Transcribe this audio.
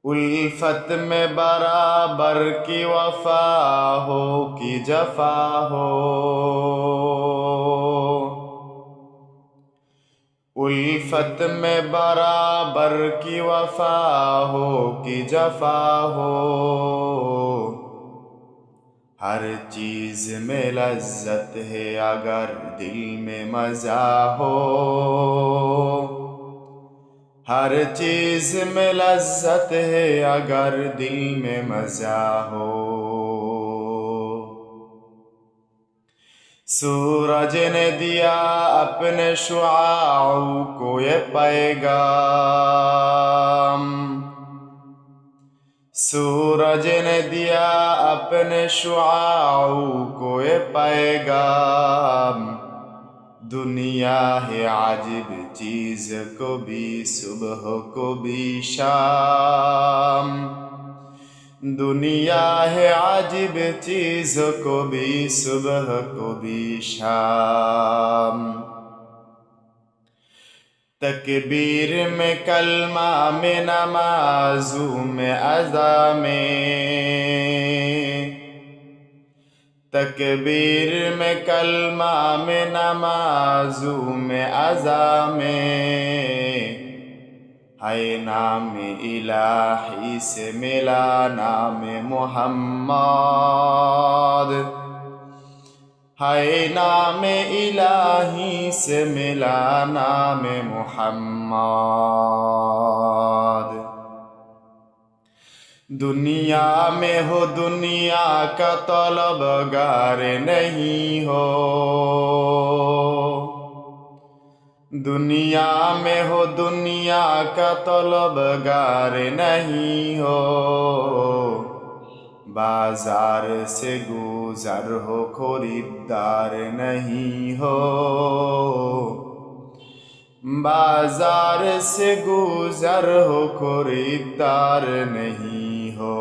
الفت میں برابر کی وفا ہو کی جفا ہو، الفت میں برابر کی وفا ہو کی جفا ہو، ہر چیز میں لذت ہے اگر دل میں مزہ ہو، ہر چیز میں لذت ہے اگر دل میں مزہ ہو۔ سورج نے دیا اپنے شعاعوں کو یہ پیغام، سورج نے دیا اپنے شعاعوں کو یہ پیغام، دنیا ہے عجیب چیز کبھی صبح کبھی شام، دنیا ہے عجیب چیز کبھی صبح کبھی شام۔ تکبیر میں کلمہ میں نمازوں میں اذان میں، تکبیر میں کلمہ میں نمازوں میں اذان میں، ہے نام الہی سے ملا نام محمد، ہے نام الہی سے ملا نام محمد۔ دنیا میں ہو دنیا کا طلبگار نہیں ہو، دنیا میں ہو دنیا کا طلبگار نہیں ہو، بازار سے گزر ہو خریدار نہیں ہو، بازار سے گزر ہو خریدار نہیں ہو۔